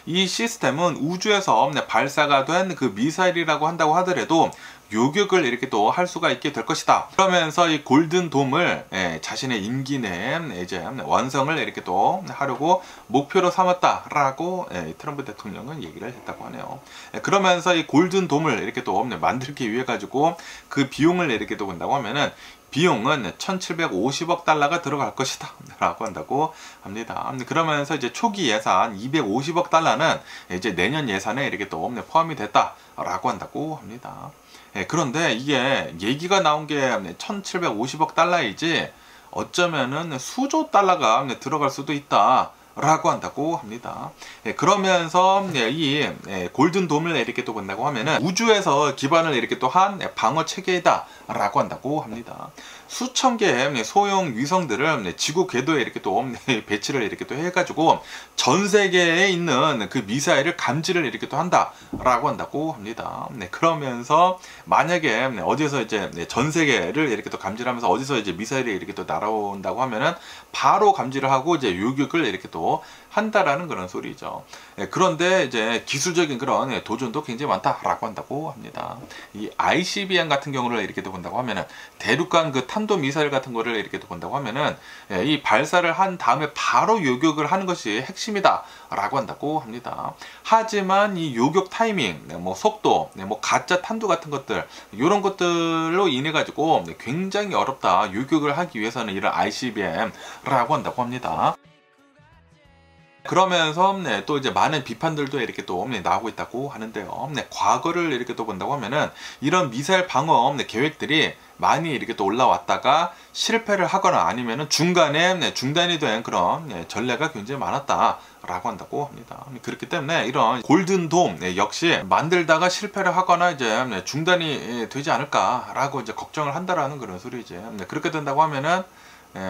이 시스템은 우주에서 발사가 된 그 미사일이라고 한다고 하더라도 요격을 이렇게 또 할 수가 있게 될 것이다. 그러면서 이 골든돔을 자신의 임기 내에 이제 완성을 이렇게 또 하려고 목표로 삼았다라고 트럼프 대통령은 얘기를 했다고 하네요. 그러면서 이 골든돔을 이렇게 또 만들기 위해 가지고 그 비용을 이렇게 또 본다고 하면은, 비용은 $1,750억 들어갈 것이다 라고 한다고 합니다. 그러면서 이제 초기 예산 $250억 이제 내년 예산에 이렇게 또 포함이 됐다 라고 한다고 합니다. 그런데 이게 얘기가 나온 게 $1,750억이지 어쩌면은 수조 달러가 들어갈 수도 있다 라고 한다고 합니다. 그러면서 이 골든돔을 이렇게 또 본다고 하면은 우주에서 기반을 이렇게 또 한 방어 체계이다 라고 한다고 합니다. 수천 개의 소형 위성들을 지구 궤도에 이렇게 또 배치를 이렇게 또 해가지고 전 세계에 있는 그 미사일을 감지를 이렇게 또 한다 라고 한다고 합니다. 그러면서 만약에 어디에서 이제 전 세계를 이렇게 또 감지를 하면서 어디서 이제 미사일이 이렇게 또 날아온다고 하면은 바로 감지를 하고 이제 요격을 이렇게 또 한다라는 그런 소리죠. 그런데 이제 기술적인 그런 도전도 굉장히 많다라고 한다고 합니다. 이 ICBM 같은 경우를 이렇게 또 본다고 하면은, 대륙간 그 탄도 미사일 같은 거를 이렇게 또 본다고 하면은 이 발사를 한 다음에 바로 요격을 하는 것이 핵심이다라고 한다고 합니다. 하지만 이 요격 타이밍, 뭐 속도, 뭐 가짜 탄두 같은 것들, 이런 것들로 인해 가지고 굉장히 어렵다. 요격을 하기 위해서는 이런 ICBM라고 한다고 합니다. 그러면서 또 이제 많은 비판들도 이렇게 또 나오고 있다고 하는데요. 과거를 이렇게 또 본다고 하면은 이런 미사일 방어 계획들이 많이 이렇게 또 올라왔다가 실패를 하거나 아니면은 중간에 중단이 된 그런 전례가 굉장히 많았다라고 한다고 합니다. 그렇기 때문에 이런 골든돔 역시 만들다가 실패를 하거나 이제 중단이 되지 않을까라고 이제 걱정을 한다라는 그런 소리지. 그렇게 된다고 하면은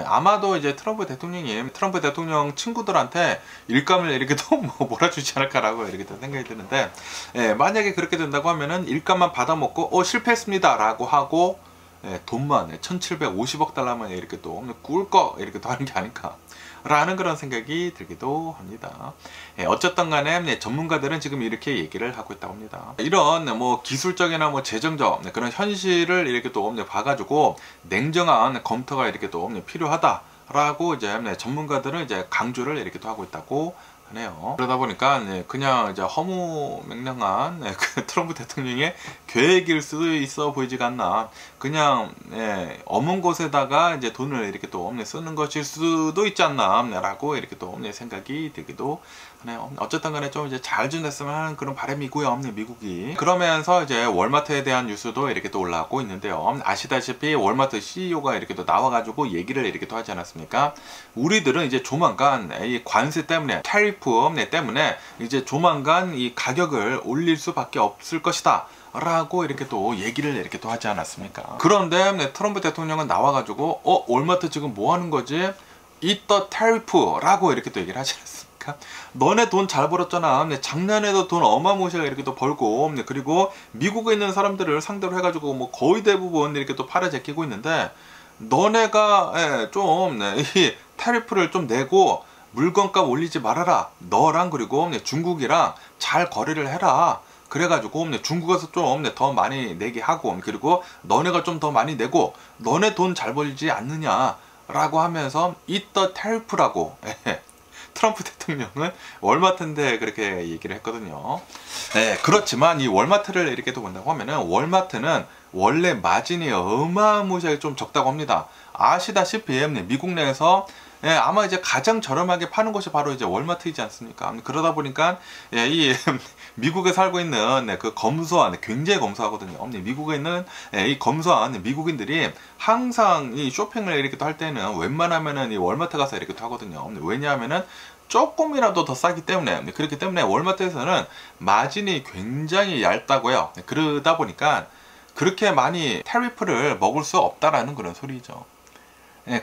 아마도 이제 트럼프 대통령 친구들한테 일감을 이렇게 또 몰아주지 않을까라고 이렇게 또 생각이 드는데, 만약에 그렇게 된다고 하면은 일감만 받아먹고 실패했습니다 라고 하고 돈만 $1,750억 이렇게 또 꿀꺽 이렇게 또 하는 게 아닐까 라는 그런 생각이 들기도 합니다. 어쨌든 간에 전문가들은 지금 이렇게 얘기를 하고 있다고 합니다. 이런 뭐 기술적이나 뭐 재정적 그런 현실을 이렇게 또 봐가지고 냉정한 검토가 이렇게 또 필요하다라고 이제 전문가들은 이제 강조를 이렇게 또 하고 있다고 하네요. 그러다 보니까 그냥 이제 허무맹랑한 그 트럼프 대통령의 계획일 수도 있어 보이지가 않나. 그냥 어문 곳에다가 이제 돈을 이렇게 또 쓰는 것일 수도 있지 않나라고 이렇게 또 생각이 들기도 하네요. 어쨌든 간에 좀 이제 잘 지냈으면 하는 그런 바람이고요, 미국이. 그러면서 이제 월마트에 대한 뉴스도 이렇게 또 올라오고 있는데요. 아시다시피 월마트 CEO가 이렇게 또 나와가지고 얘기를 이렇게 또 하지 않았습니까? 우리들은 이제 조만간 이 관세 때문에, 타리프 때문에 이제 조만간 이 가격을 올릴 수밖에 없을 것이다 라고 이렇게 또 얘기를 이렇게 또 하지 않았습니까? 그런데 트럼프 대통령은 나와가지고 월마트 지금 뭐 하는 거지? Eat the tariff 라고 이렇게 또 얘기를 하지 않았습니까? 너네 돈 잘 벌었잖아. 작년에도 돈 어마무시하게 이렇게 또 벌고, 그리고 미국에 있는 사람들을 상대로 해가지고 뭐 거의 대부분 이렇게 또 팔아 제끼고 있는데, 너네가 좀 이 타리프를 좀 내고 물건값 올리지 말아라. 너랑 그리고 중국이랑 잘 거래를 해라. 그래가지고 중국에서 좀 더 많이 내게 하고, 그리고 너네가 좀 더 많이 내고, 너네 돈 잘 벌지 않느냐 라고 하면서 Eat the tariff라고 트럼프 대통령은 월마트인데 그렇게 얘기를 했거든요. 그렇지만 이 월마트를 이렇게 또 본다고 하면은, 월마트는 원래 마진이 어마무시하게 좀 적다고 합니다. 아시다시피 미국 내에서 아마 이제 가장 저렴하게 파는 곳이 바로 이제 월마트이지 않습니까? 그러다 보니까 이 미국에 살고 있는 그 검소한, 굉장히 검소하거든요. 미국에 있는 이 검소한 미국인들이 항상 이 쇼핑을 이렇게 또 할 때는 웬만하면은 이 월마트 가서 이렇게 또 하거든요. 왜냐하면은 조금이라도 더 싸기 때문에. 그렇기 때문에 월마트에서는 마진이 굉장히 얇다고요. 그러다 보니까 그렇게 많이 타리프를 먹을 수 없다라는 그런 소리죠.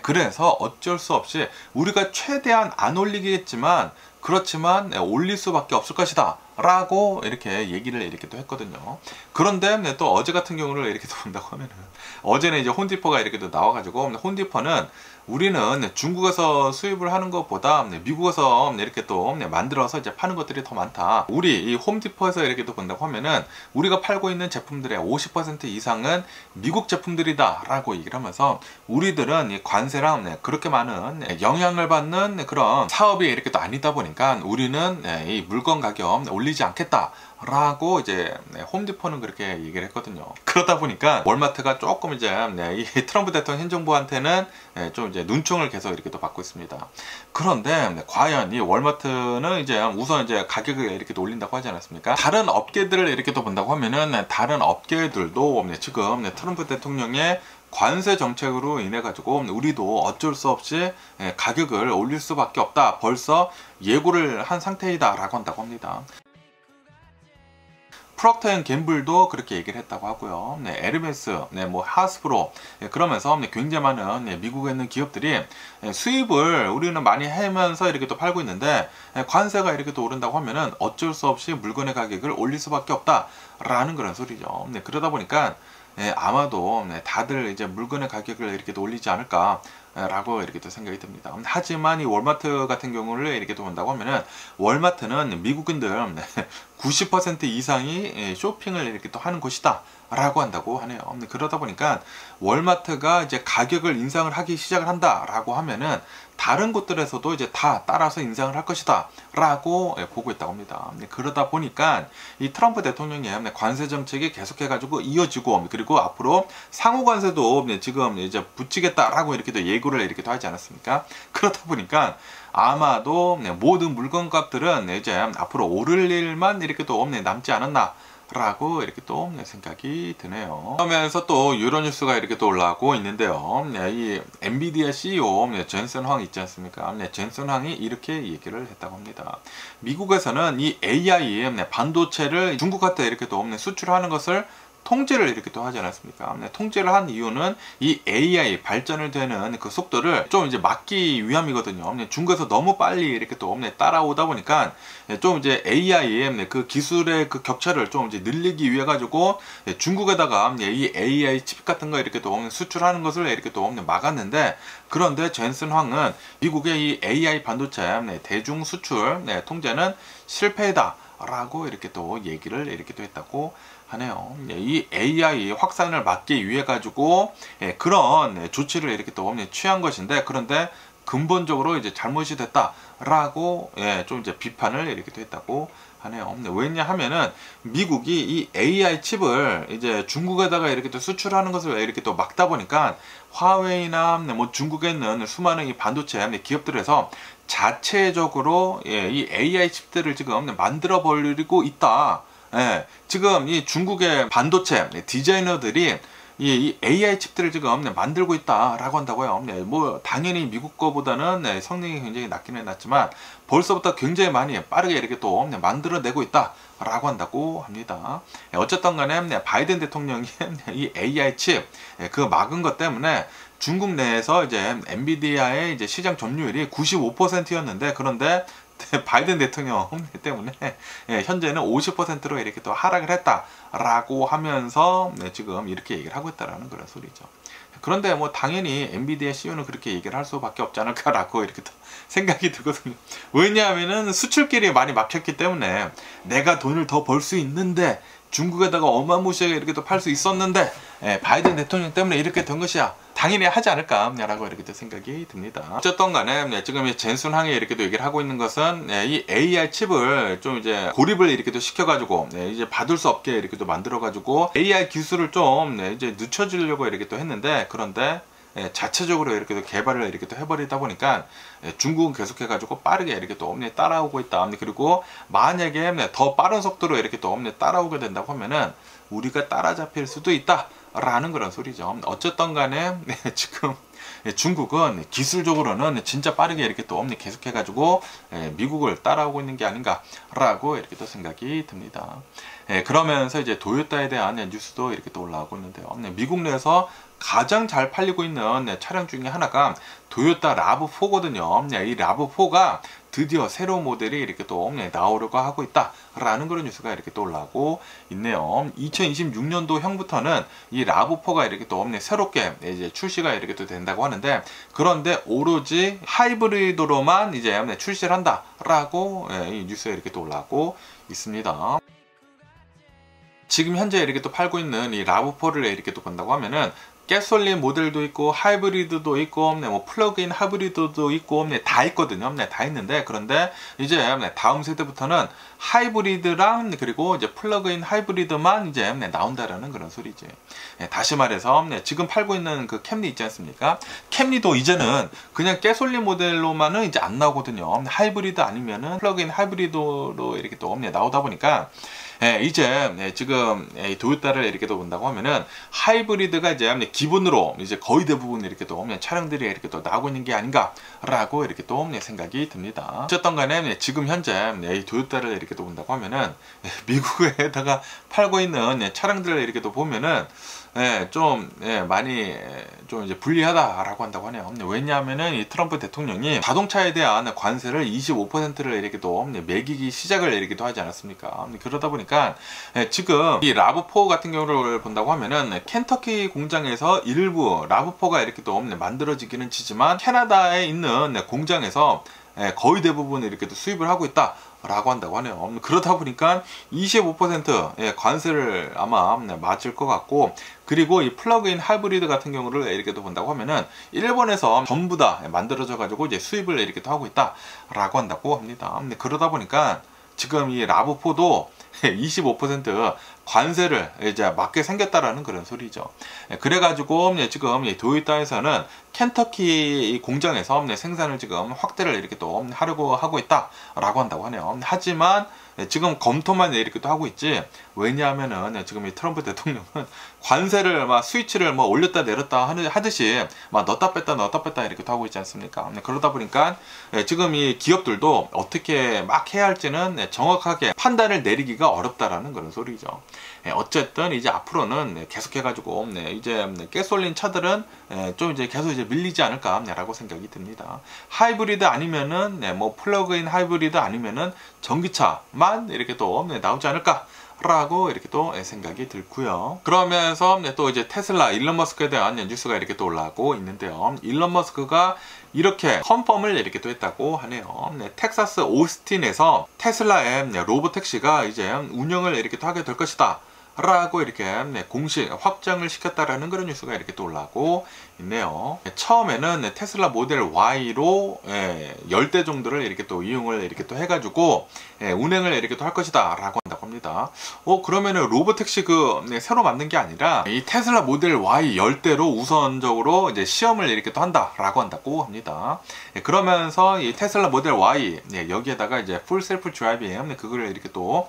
그래서 어쩔 수 없이 우리가 최대한 안 올리겠지만, 그렇지만 올릴 수밖에 없을 것이다 라고 이렇게 얘기를 이렇게 또 했거든요. 그런데 또 어제 같은 경우를 이렇게 또 본다고 하면은, 어제는 이제 홈디포가 이렇게 또 나와가지고, 홈디포는 우리는 중국에서 수입을 하는 것보다 미국에서 이렇게 또 만들어서 이제 파는 것들이 더 많다. 우리 이 홈디포에서 이렇게 또 본다고 하면은, 우리가 팔고 있는 제품들의 50% 이상은 미국 제품들이다 라고 얘기를 하면서, 우리들은 이 관세랑 그렇게 많은 영향을 받는 그런 사업이 이렇게 또 아니다 보니까 우리는 이 물건 가격 올리지 않겠다 라고 이제 홈디포는 그렇게 얘기를 했거든요. 그러다 보니까 월마트가 조금 이제 이 트럼프 대통령 행정부한테는 좀 이제 눈총을 계속 이렇게 또 받고 있습니다. 그런데 과연 이 월마트는 이제 우선 이제 가격을 이렇게 또 올린다고 하지 않았습니까? 다른 업계들을 이렇게 또 본다고 하면은, 다른 업계들도 지금 트럼프 대통령의 관세 정책으로 인해 가지고 우리도 어쩔 수 없이 가격을 올릴 수밖에 없다, 벌써 예고를 한 상태이다 라고 한다고 합니다. 프록터 앤 갬블도 그렇게 얘기를 했다고 하고요. 에르메스, 뭐 하스브로, 그러면서 굉장히 많은 미국에 있는 기업들이 수입을 우리는 많이 하면서 이렇게 또 팔고 있는데, 관세가 이렇게 또 오른다고 하면은 어쩔 수 없이 물건의 가격을 올릴 수밖에 없다라는 그런 소리죠. 그러다 보니까 아마도 다들 이제 물건의 가격을 이렇게 또 올리지 않을까 라고 이렇게 또 생각이 듭니다. 하지만 이 월마트 같은 경우를 이렇게 또 본다고 하면은, 월마트는 미국인들 90% 이상이 쇼핑을 이렇게 또 하는 곳이다 라고 한다고 하네요. 그러다 보니까 월마트가 이제 가격을 인상을 하기 시작을 한다 라고 하면은, 다른 곳들에서도 이제 다 따라서 인상을 할 것이다 라고 보고 있다고 합니다. 그러다 보니까 이 트럼프 대통령의 관세 정책이 계속해 가지고 이어지고, 그리고 앞으로 상호 관세도 지금 이제 붙이겠다라고 이렇게 또 예고를 이렇게 또 하지 않았습니까? 그러다 보니까 아마도 모든 물건 값들은 이제 앞으로 오를 일만 이렇게 또 남지 않았나 라고 이렇게 또 생각이 드네요. 그러면서 또 유로 뉴스가 이렇게 또 올라오고 있는데요. 이 엔비디아 CEO 젠슨 황 있지 않습니까? 젠슨 황이 이렇게 얘기를 했다고 합니다. 미국에서는 이 AI 반도체를 중국한테 이렇게 또 수출하는 것을 통제를 이렇게 또 하지 않았습니까? 통제를 한 이유는 이 AI 발전을 되는 그 속도를 좀 이제 막기 위함이거든요. 중국에서 너무 빨리 이렇게 또 따라오다 보니까 좀 이제 AI의 그 기술의 그 격차를 좀 이제 늘리기 위해 가지고 중국에다가 이 AI 칩 같은 거 이렇게 또 수출하는 것을 이렇게 또 막았는데, 그런데 젠슨 황은 미국의 이 AI 반도체 대중 수출 통제는 실패다 라고 이렇게 또 얘기를 이렇게 또 했다고 하네요. 이 AI 확산을 막기 위해 가지고 그런 조치를 이렇게 또 취한 것인데, 그런데 근본적으로 이제 잘못이 됐다라고 좀 이제 비판을 이렇게 또 했다고 하네요. 왜냐하면은 미국이 이 AI 칩을 이제 중국에다가 이렇게 또 수출하는 것을 이렇게 또 막다 보니까 화웨이나 뭐 중국에 있는 수많은 이 반도체 기업들에서 자체적으로 이 AI 칩들을 지금 만들어 버리고 있다. 지금 이 중국의 반도체 디자이너들이 이 AI 칩들을 지금 만들고 있다라고 한다고요. 뭐 당연히 미국 거보다는 성능이 굉장히 낮기는 낮지만 벌써부터 굉장히 많이 빠르게 이렇게 또 만들어내고 있다라고 한다고 합니다. 어쨌든 간에 바이든 대통령이 이 AI 칩 그거 막은 것 때문에 중국 내에서 이제 엔비디아의 이제 시장 점유율이 95%였는데 그런데 바이든 대통령 때문에 현재는 50%로 이렇게 또 하락을 했다라고 하면서 지금 이렇게 얘기를 하고 있다라는 그런 소리죠. 그런데 뭐 당연히 엔비디아 CEO는 그렇게 얘기를 할 수밖에 없지 않을까라고 이렇게 또 생각이 들거든요. 왜냐하면은 수출길이 많이 막혔기 때문에 내가 돈을 더 벌 수 있는데 중국에다가 어마무시하게 이렇게 또 팔 수 있었는데 바이든 대통령 때문에 이렇게 된 것이야. 당연히 하지 않을까라고 이렇게 또 생각이 듭니다. 어쨌든 간에 지금 젠슨 항이 이렇게 또 얘기를 하고 있는 것은 이 AI 칩을 좀 이제 고립을 이렇게 또 시켜가지고 이제 받을 수 없게 이렇게 또 만들어가지고 AI 기술을 좀 이제 늦춰주려고 이렇게 또 했는데 그런데 자체적으로 이렇게 또 개발을 이렇게 또 해버리다 보니까 중국은 계속해가지고 빠르게 이렇게 또 따라오고 있다. 그리고 만약에 더 빠른 속도로 이렇게 또 따라오게 된다고 하면은 우리가 따라잡힐 수도 있다. 라는 그런 소리죠. 어쨌든 간에 지금 중국은 기술적으로는 진짜 빠르게 이렇게 또 계속해가지고 미국을 따라오고 있는 게 아닌가라고 이렇게 또 생각이 듭니다. 그러면서 이제 도요타에 대한 뉴스도 이렇게 또 올라오고 있는데요. 미국 내에서 가장 잘 팔리고 있는 차량 중에 하나가 도요타 라브4거든요. 이 라브4가 드디어 새로운 모델이 이렇게 또 나오려고 하고 있다라는 그런 뉴스가 이렇게 또 올라오고 있네요. 2026년도 형부터는 이 라브4가 이렇게 또 새롭게 이제 출시가 이렇게 또 된다고 하는데 그런데 오로지 하이브리드로만 이제 출시를 한다라고 이 뉴스가 이렇게 또 올라오고 있습니다. 지금 현재 이렇게 또 팔고 있는 이 라브4를 이렇게 또 본다고 하면은 가솔린 모델도 있고 하이브리드도 있고 뭐 플러그인 하이브리드도 있고 다 있거든요. 다 있는데 그런데 이제 다음 세대부터는 하이브리드랑 그리고 이제 플러그인 하이브리드만 이제 나온다라는 그런 소리지. 다시 말해서 지금 팔고 있는 그 캠리 있지 않습니까? 캠리도 이제는 그냥 가솔린 모델로만은 이제 안 나오거든요. 하이브리드 아니면은 플러그인 하이브리드로 이렇게 또 나오다 보니까 이제 지금 도요타를 이렇게 또 본다고 하면은 하이브리드가 이제 기본으로 이제 거의 대부분 이렇게 또 차량들이 이렇게 또 나오고 있는 게 아닌가라고 이렇게 또 생각이 듭니다. 어쨌든 간에 지금 현재 이 도요타를 이렇게 또 본다고 하면은 미국에다가 팔고 있는 차량들을 이렇게 또 보면은 좀 많이 좀 이제 불리하다라고 한다고 하네요. 왜냐하면은 이 트럼프 대통령이 자동차에 대한 관세를 25%를 이렇게 또 매기기 시작을 이렇게 또 하지 않았습니까? 그러다 보니까 지금 이 라브4 같은 경우를 본다고 하면은 켄터키 공장에서 일부 라브4가 이렇게 또 만들어지기는 치지만 캐나다에 있는 공장에서 거의 대부분 이렇게 또 수입을 하고 있다. 라고 한다고 하네요. 그러다 보니까 25% 관세를 아마 맞을 것 같고 그리고 이 플러그인 하이브리드 같은 경우를 이렇게 또 본다고 하면은 일본에서 전부 다 만들어져 가지고 이제 수입을 이렇게 또 하고 있다 라고 한다고 합니다. 그러다 보니까 지금 이 라브4도 25% 관세를 이제 맞게 생겼다라는 그런 소리죠. 그래가지고 지금 도요타에서는 켄터키 공장에서 생산을 지금 확대를 이렇게 또 하려고 하고 있다라고 한다고 하네요. 하지만 지금 검토만 이렇게 또 하고 있지. 왜냐하면은 지금 이 트럼프 대통령은 관세를 막 스위치를 뭐 올렸다 내렸다 하듯이 막 넣었다 뺐다 이렇게 또 하고 있지 않습니까? 그러다 보니까 지금 이 기업들도 어떻게 막 해야 할지는 정확하게 판단을 내리기가 어렵다라는 그런 소리죠. 어쨌든 이제 앞으로는 계속해가지고 이제 가솔린 차들은 좀 이제 계속 이제 밀리지 않을까라고 생각이 듭니다. 하이브리드 아니면은 뭐 플러그인 하이브리드 아니면은 전기차만 이렇게 또 나오지 않을까. 라고 이렇게 또 생각이 들고요. 그러면서 또 이제 테슬라 일론 머스크에 대한 뉴스가 이렇게 또 올라오고 있는데요. 일론 머스크가 이렇게 컨펌을 이렇게 또 했다고 하네요. 텍사스 오스틴에서 테슬라의 로봇택시가 이제 운영을 이렇게 또 하게 될 것이다 라고 이렇게 공식 확정을 시켰다라는 그런 뉴스가 이렇게 또 올라오고 있네요. 처음에는 테슬라 모델 Y로 10대 정도를 이렇게 또 이용을 이렇게 또 해가지고 운행을 이렇게 또 할 것이다 라고 한다고 합니다. 그러면은 로보택시 새로 만든 게 아니라 이 테슬라 모델 Y 10대로 우선적으로 이제 시험을 이렇게 또 한다라고 한다고 합니다. 그러면서 이 테슬라 모델 Y 여기에다가 이제 풀 셀프 드라이빙 그거를 이렇게 또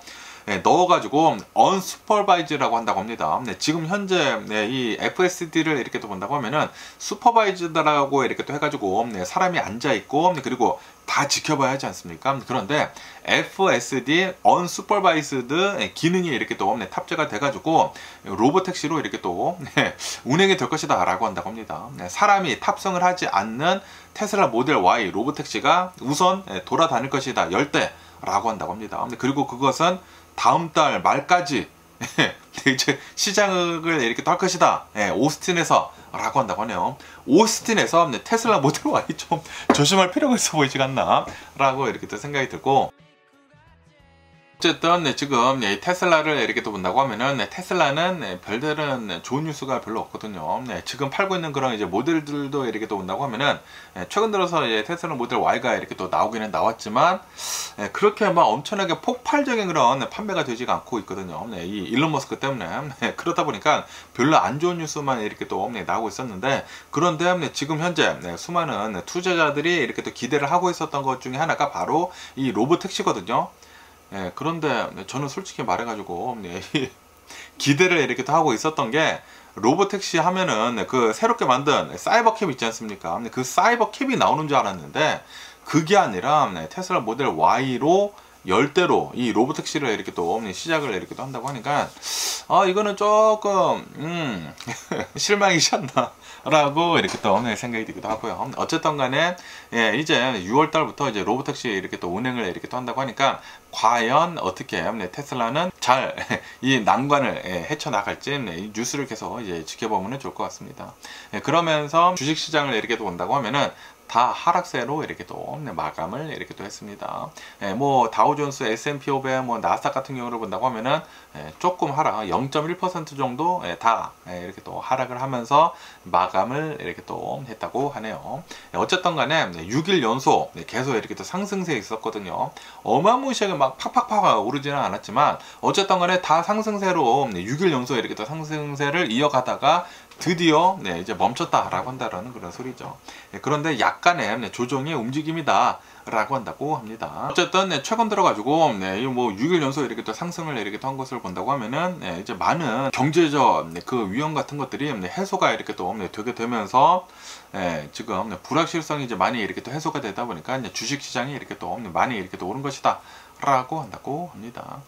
넣어가지고 unsupervised라고 한다고 합니다. 지금 현재 이 FSD를 이렇게 또 본다고 하면은 supervised라고 이렇게 또 해가지고 사람이 앉아 있고 그리고 다 지켜봐야 하지 않습니까? 그런데 FSD unsupervised 기능이 이렇게 또 탑재가 돼가지고 로보택시로 이렇게 또 운행이 될 것이다 라고 한다고 합니다. 사람이 탑승을 하지 않는 테슬라 모델 Y 로보택시가 우선 돌아다닐 것이다 10대 라고 한다고 합니다. 그리고 그것은 다음 달 말까지 이제 시작을 이렇게 또 할 것이다. 오스틴에서 라고 한다고 하네요. 오스틴에서 테슬라 모델 Y 좀 조심할 필요가 있어 보이지 않나 라고 이렇게 또 생각이 들고, 어쨌든 지금 테슬라를 이렇게 또 본다고 하면은 테슬라는 별다른 좋은 뉴스가 별로 없거든요. 지금 팔고 있는 그런 이제 모델들도 이렇게 또 본다고 하면은 최근 들어서 이제 테슬라 모델 Y가 이렇게 또 나오기는 나왔지만 그렇게 막 엄청나게 폭발적인 그런 판매가 되지가 않고 있거든요. 이 일론 머스크 때문에. 그러다 보니까 별로 안 좋은 뉴스만 이렇게 또 나오고 있었는데, 그런데 지금 현재 수많은 투자자들이 이렇게 또 기대를 하고 있었던 것 중에 하나가 바로 이 로보택시거든요. 그런데 저는 솔직히 말해가지고 기대를 이렇게 또 하고 있었던 게, 로보택시 하면은 그 새롭게 만든 사이버캡 있지 않습니까? 그 사이버캡이 나오는 줄 알았는데 그게 아니라 테슬라 모델 Y로 10대로 이 로보택시를 이렇게 또 시작을 이렇게 또 한다고 하니까 이거는 조금 실망이지 않나 라고 이렇게 또 생각이 들기도 하고요. 어쨌든 간에 이제 6월 달부터 이제 로보택시 이렇게 또 운행을 이렇게 또 한다고 하니까 과연 어떻게 테슬라는 잘 이 난관을 헤쳐나갈지 이 뉴스를 계속 이제 지켜보면 좋을 것 같습니다. 그러면서 주식시장을 이렇게 또 본다고 하면은 다 하락세로 이렇게 또 마감을 이렇게 또 했습니다. 뭐 다우존스, S&P 500, 뭐 나스닥 같은 경우를 본다고 하면은 조금 하락, 0.1% 정도 다 이렇게 또 하락을 하면서 마감을 이렇게 또 했다고 하네요. 어쨌든 간에 6일 연속 계속 이렇게 또 상승세에 있었거든요. 어마무시하게 막 팍팍팍 오르지는 않았지만 어쨌든 간에 다 상승세로 6일 연속 이렇게 또 상승세를 이어가다가 드디어 이제 멈췄다라고 한다라는 그런 소리죠. 그런데 약간의 조정의 움직임이다 라고 한다고 합니다. 어쨌든 최근 들어가지고 뭐 6일 연속 이렇게 또 상승을 이렇게 또 한 것을 본다고 하면은 이제 많은 경제적 그 위험 같은 것들이 해소가 이렇게 또 되게 되면서 지금 불확실성이 이제 많이 이렇게 또 해소가 되다 보니까 이제 주식 시장이 이렇게 또 많이 이렇게 또 오른 것이다 라고 한다고 합니다.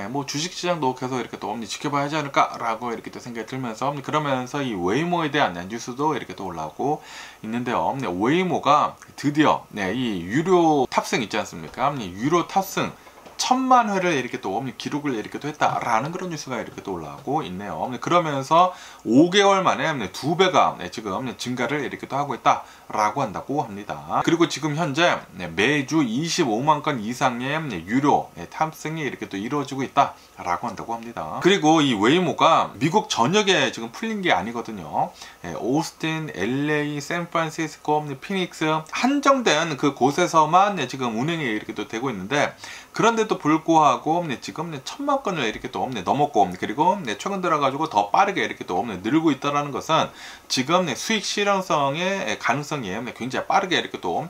뭐 주식시장도 계속 이렇게 또 지켜봐야 하지 않을까라고 이렇게 또 생각이 들면서, 그러면서 이 웨이모에 대한 뉴스도 이렇게 또 올라오고 있는데요. 웨이모가 드디어 이 유료 탑승 있지 않습니까? 유료 탑승 1000만 회를 이렇게 또 기록을 이렇게 또 했다라는 그런 뉴스가 이렇게 또 올라오고 있네요. 그러면서 5개월 만에 2배가 지금 증가를 이렇게 또 하고 있다라고 한다고 합니다. 그리고 지금 현재 매주 25만 건 이상의 유료 탑승이 이렇게 또 이루어지고 있다라고 한다고 합니다. 그리고 이 웨이모가 미국 전역에 지금 풀린 게 아니거든요. 오스틴, LA, 샌프란시스코, 피닉스 한정된 그 곳에서만 지금 운행이 이렇게 또 되고 있는데, 그런데도 불구하고 지금 1000만 건을 이렇게 또 넘었고, 그리고 최근 들어가지고 더 빠르게 이렇게 또 늘고 있다는 것은 지금 수익 실현성의 가능성이 굉장히 빠르게 이렇게 또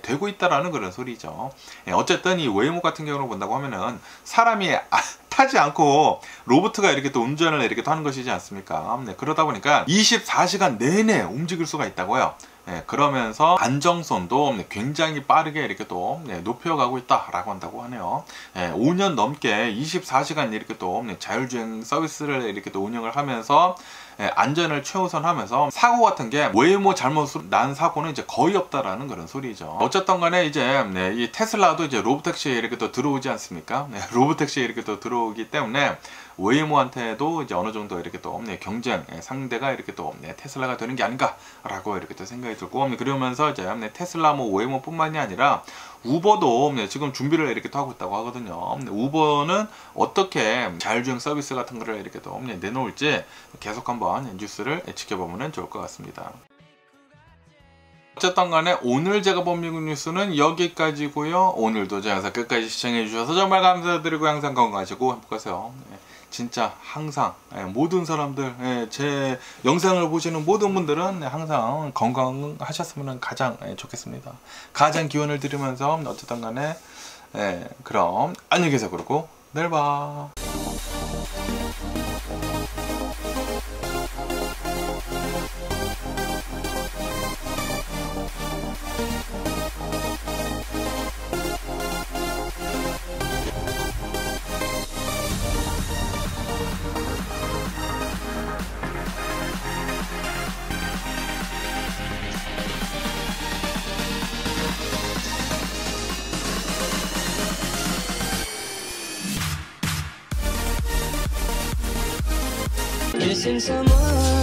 되고 있다라는 그런 소리죠. 어쨌든 이 웨이모 같은 경우를 본다고 하면은 사람이 타지 않고 로봇가 이렇게 또 운전을 이렇게 또 하는 것이지 않습니까? 그러다 보니까 24시간 내내 움직일 수가 있다고요. 그러면서 안정성도 굉장히 빠르게 이렇게 또 높여가고 있다라고 한다고 하네요. 5년 넘게 24시간 이렇게 또 자율주행 서비스를 이렇게 또 운영을 하면서 안전을 최우선하면서 사고 같은 게 웨이모 잘못으로 난 사고는 이제 거의 없다라는 그런 소리죠. 어쨌든 간에 이제 이 테슬라도 이제 로보택시에 이렇게 또 들어오지 않습니까? 로보택시에 이렇게 또 들어오기 때문에 웨이모한테도 이제 어느 정도 이렇게 또 경쟁 상대가 이렇게 또 테슬라가 되는 게 아닌가라고 이렇게 또 생각이 들고, 그러면서 이제 테슬라 뭐 웨이모뿐만이 아니라 우버도 지금 준비를 이렇게 또 하고 있다고 하거든요. 우버는 어떻게 자율주행 서비스 같은 거를 이렇게 또 내놓을지 계속 한번 뉴스를 지켜보면 좋을 것 같습니다. 어쨌든 간에 오늘 제가 본 미국 뉴스는 여기까지고요. 오늘도 제 영상 끝까지 시청해 주셔서 정말 감사드리고 항상 건강하시고 행복하세요. 진짜 항상 모든 사람들, 제 영상을 보시는 모든 분들은 항상 건강하셨으면 가장 좋겠습니다. 가장 기원을 드리면서 어쨌든 간에 그럼 안녕히 계세요. 그러고 내일 봐. Missing someone